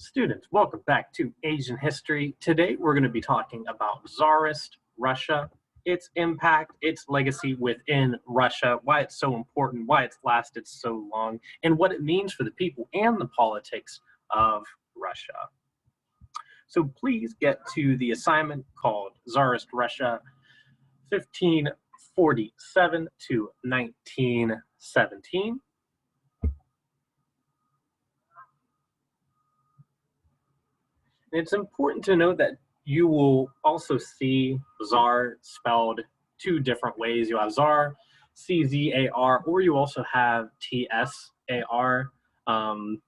Students, welcome back to Asian History. Today we're going to be talking about Czarist Russia, its impact, its legacy within Russia, why it's so important, why it's lasted so long, and what it means for the people and the politics of Russia. So please get to the assignment called Czarist Russia 1547 to 1917. It's important to note that you will also see Czar spelled two different ways. You have Czar, C-Z-A-R, or you also have T-S-A-R. And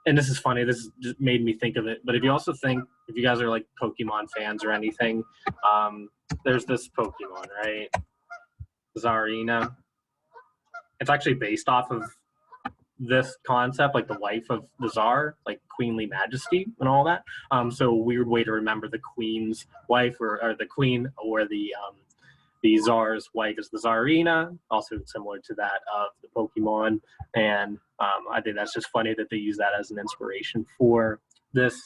this is funny, this just made me think of it, but if you also think, if you guys are like Pokemon fans or anything, there's this Pokemon, right? Tsarina. It's actually based off of this concept, like the wife of the Tsar, like queenly majesty and all that. So a weird way to remember the queen's wife or the queen, or the Tsar's wife is the Tsarina, also similar to that of the Pokemon. And I think that's just funny that they use that as an inspiration for this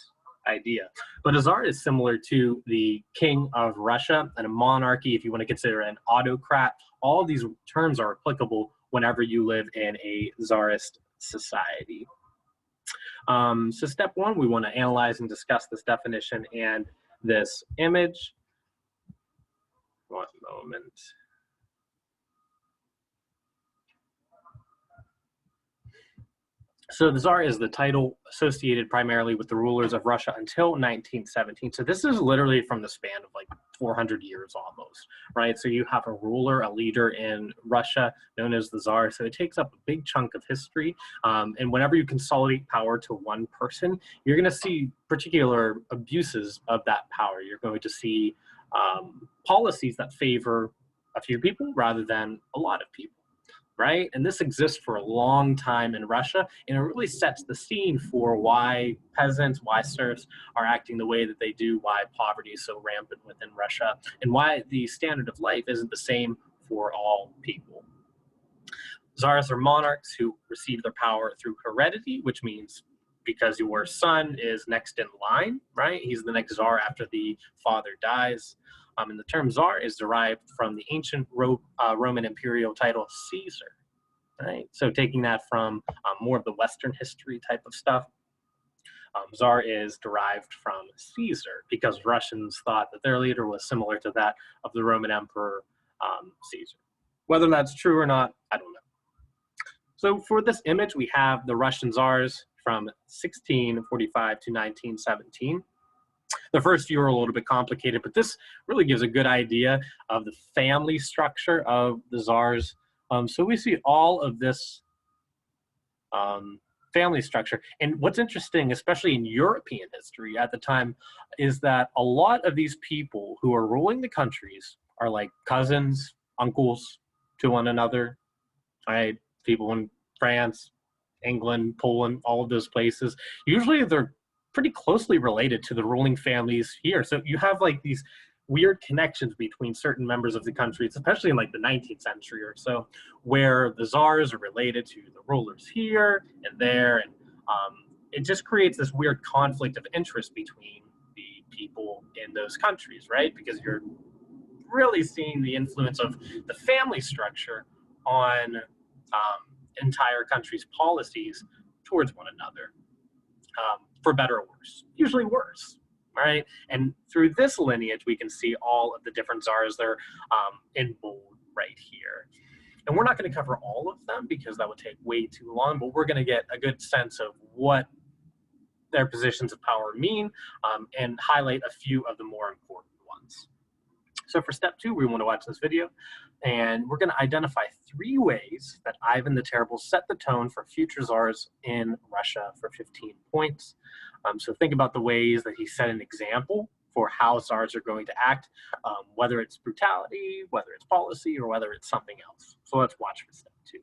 idea. But a Tsar is similar to the king of Russia and a monarchy, if you want to consider an autocrat. All of these terms are applicable whenever you live in a Czarist society. So step one, we want to analyze and discuss this definition and this image. One moment. So the Tsar is the title associated primarily with the rulers of Russia until 1917. So this is literally from the span of like 400 years almost, right? So you have a ruler, a leader in Russia known as the Tsar. So it takes up a big chunk of history. And whenever you consolidate power to one person, you're going to see particular abuses of that power. You're going to see policies that favor a few people rather than a lot of people. Right? And this exists for a long time in Russia, and it really sets the scene for why peasants, why serfs are acting the way that they do, why poverty is so rampant within Russia, and why the standard of life isn't the same for all people. Tsars are monarchs who receive their power through heredity, which means because your son is next in line, right? He's the next Tsar after the father dies. And the term Tsar is derived from the ancient Roman imperial title Caesar, right? So taking that from more of the Western history type of stuff, Tsar is derived from Caesar because Russians thought that their leader was similar to that of the Roman emperor Caesar. Whether that's true or not, I don't know. So for this image, we have the Russian Tsars from 1645 to 1917. The first few are a little bit complicated, but this really gives a good idea of the family structure of the Tsars. So we see all of this family structure. And what's interesting, especially in European history at the time, is that a lot of these people who are ruling the countries are like cousins, uncles to one another, right? People in France, England, Poland, all of those places. Usually they're pretty closely related to the ruling families here. So you have like these weird connections between certain members of the country, especially in like the 19th century or so, where the Tsars are related to the rulers here and there. And it just creates this weird conflict of interest between the people in those countries, right? Because you're really seeing the influence of the family structure on entire countries' policies towards one another. For better or worse, usually worse, right? And through this lineage, we can see all of the different Tsars there in bold right here. And we're not going to cover all of them because that would take way too long, but we're going to get a good sense of what their positions of power mean and highlight a few of the more important ones. So for step two, we want to watch this video, and we're going to identify 3 ways that Ivan the Terrible set the tone for future Tsars in Russia for 15 points. So think about the ways that he set an example for how Tsars are going to act, whether it's brutality, whether it's policy, or whether it's something else. So let's watch for step 2.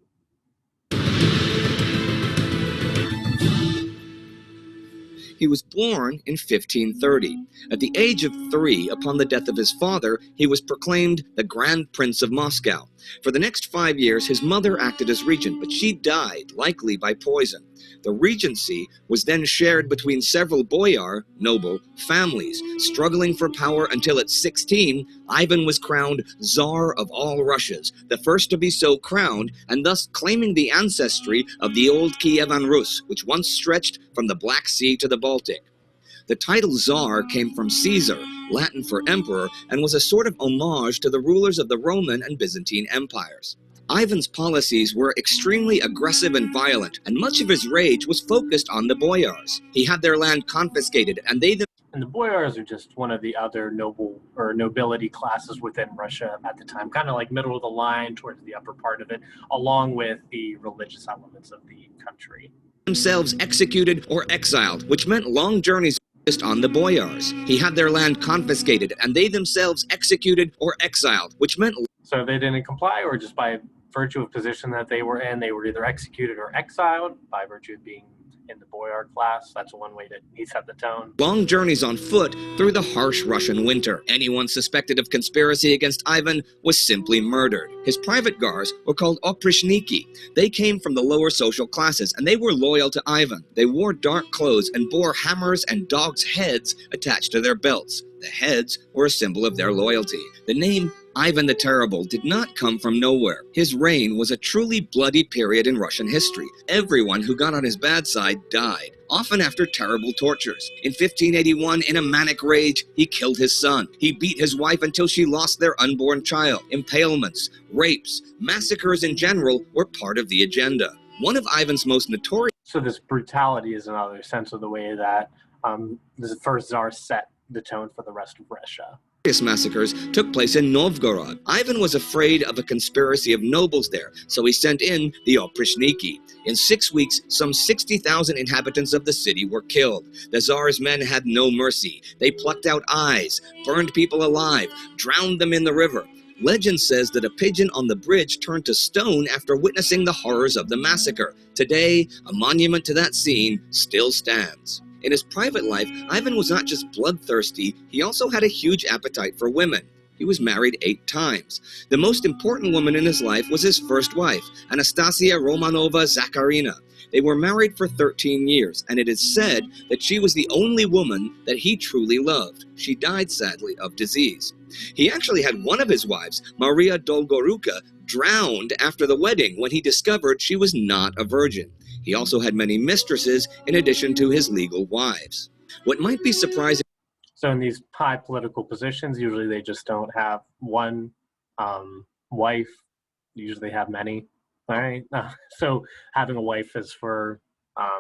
He was born in 1530. At the age of 3, upon the death of his father, he was proclaimed the Grand Prince of Moscow. For the next 5 years, his mother acted as regent, but she died, likely by poison. The regency was then shared between several boyar, noble, families, struggling for power until at 16, Ivan was crowned Tsar of all Russias, the first to be so crowned, and thus claiming the ancestry of the old Kievan Rus, which once stretched from the Black Sea to the Baltic. The title Tsar came from Caesar, Latin for emperor, and was a sort of homage to the rulers of the Roman and Byzantine empires. Ivan's policies were extremely aggressive and violent, and much of his rage was focused on the boyars. He had their land confiscated, and they And the boyars are just one of the other noble or nobility classes within Russia at the time, kind of like middle of the line towards the upper part of it, along with the religious elements of the country. Themselves executed or exiled, which meant long journeys on the boyars. He had their land confiscated, and they themselves executed or exiled, which meant... So they didn't comply, or just by virtue of position that they were in, they were either executed or exiled by virtue of being in the boyar class. That's one way that he set the tone. Long journeys on foot through the harsh Russian winter. Anyone suspected of conspiracy against Ivan was simply murdered. His private guards were called oprishniki. They came from the lower social classes, and they were loyal to Ivan. They wore dark clothes and bore hammers and dogs' heads attached to their belts. The heads were a symbol of their loyalty. The name Ivan the Terrible did not come from nowhere. His reign was a truly bloody period in Russian history. Everyone who got on his bad side died, often after terrible tortures. In 1581, in a manic rage, he killed his son. He beat his wife until she lost their unborn child. Impalements, rapes, massacres in general were part of the agenda. One of Ivan's most notorious... So this brutality is another sense of the way that the first Tsar set the tone for the rest of Russia. Massacres took place in Novgorod. Ivan was afraid of a conspiracy of nobles there, so he sent in the oprishniki. In 6 weeks, some 60,000 inhabitants of the city were killed. The Tsar's men had no mercy. They plucked out eyes, burned people alive, drowned them in the river. Legend says that a pigeon on the bridge turned to stone after witnessing the horrors of the massacre. Today, a monument to that scene still stands. In his private life, Ivan was not just bloodthirsty, he also had a huge appetite for women. He was married 8 times. The most important woman in his life was his first wife, Anastasia Romanova Zakharina. They were married for 13 years, and it is said that she was the only woman that he truly loved. She died, sadly, of disease. He actually had one of his wives, Maria Dolgoruka, drowned after the wedding when he discovered she was not a virgin. He also had many mistresses in addition to his legal wives. What might be surprising... So in these high political positions, usually they just don't have one wife. Usually they have many. All right. So having a wife is for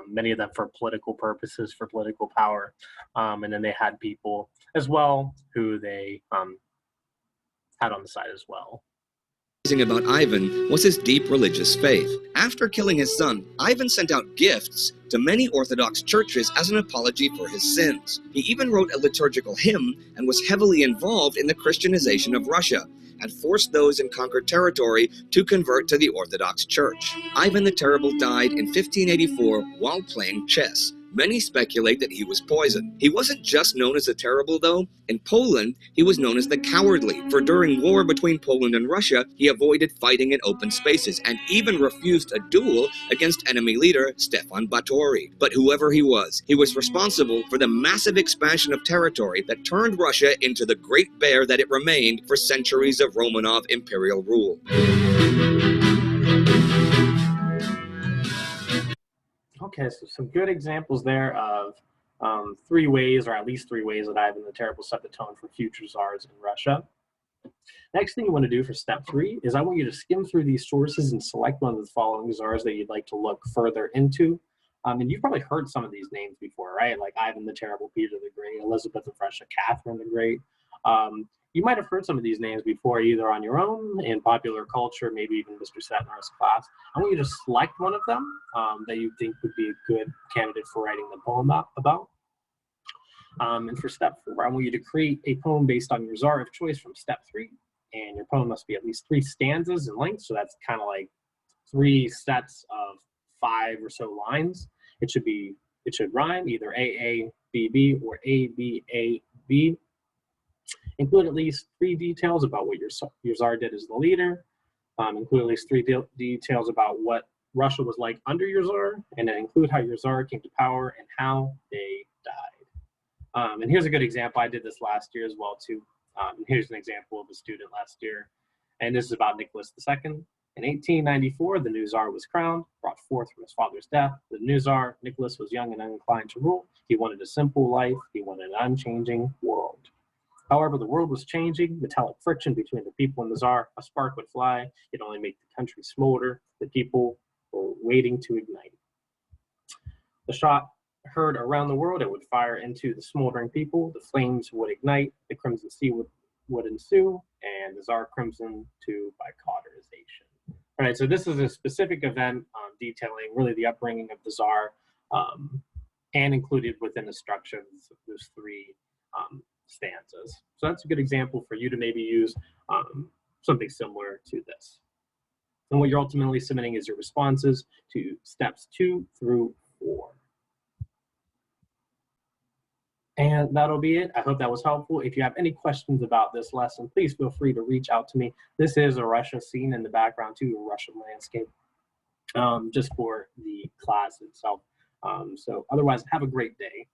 many of them for political purposes, for political power. And then they had people as well who they had on the side as well. About Ivan was his deep religious faith. After killing his son, Ivan sent out gifts to many Orthodox churches as an apology for his sins. He even wrote a liturgical hymn and was heavily involved in the Christianization of Russia, and forced those in conquered territory to convert to the Orthodox Church. Ivan the Terrible died in 1584 while playing chess. Many speculate that he was poisoned. He wasn't just known as the Terrible, though. In Poland, he was known as the Cowardly, for during war between Poland and Russia, he avoided fighting in open spaces and even refused a duel against enemy leader Stefan Batory. But whoever he was responsible for the massive expansion of territory that turned Russia into the great bear that it remained for centuries of Romanov imperial rule. Okay, so some good examples there of 3 ways, or at least 3 ways, that Ivan the Terrible set the tone for future czars in Russia. Next thing you want to do for step 3 is I want you to skim through these sources and select one of the following czars that you'd like to look further into. And you've probably heard some of these names before, right? Like Ivan the Terrible, Peter the Great, Elizabeth of Russia, Catherine the Great. You might have heard some of these names before, either on your own, in popular culture, maybe even Mr. Satnar's class. I want you to select one of them that you think would be a good candidate for writing the poem about. And for step 4, I want you to create a poem based on your czar of choice from step 3. And your poem must be at least 3 stanzas in length. So that's kind of like 3 sets of 5 or so lines. It should rhyme either AABB or ABAB. Include at least 3 details about what your czar did as the leader, include at least three details about what Russia was like under your czar, and then include how your czar came to power and how they died. And here's a good example. I did this last year as well too. Here's an example of a student last year, and this is about Nicholas II. In 1894, the new czar was crowned, brought forth from his father's death. The new czar, Nicholas, was young and uninclined to rule. He wanted a simple life. He wanted an unchanging world. However, the world was changing. Metallic friction between the people and the czar. A spark would fly. It'd only make the country smolder. The people were waiting to ignite. The shot heard around the world, it would fire into the smoldering people. The flames would ignite. The Crimson Sea would ensue, and the Tsar Crimson to by cauterization. All right, so this is a specific event detailing really the upbringing of the Tsar, and included within the structure of those three stanzas. So that's a good example for you to maybe use something similar to this. And what you're ultimately submitting is your responses to steps 2 through 4. And that'll be it. I hope that was helpful. If you have any questions about this lesson, please feel free to reach out to me. This is a Russia scene in the background too, a Russian landscape, just for the class itself. So otherwise, have a great day.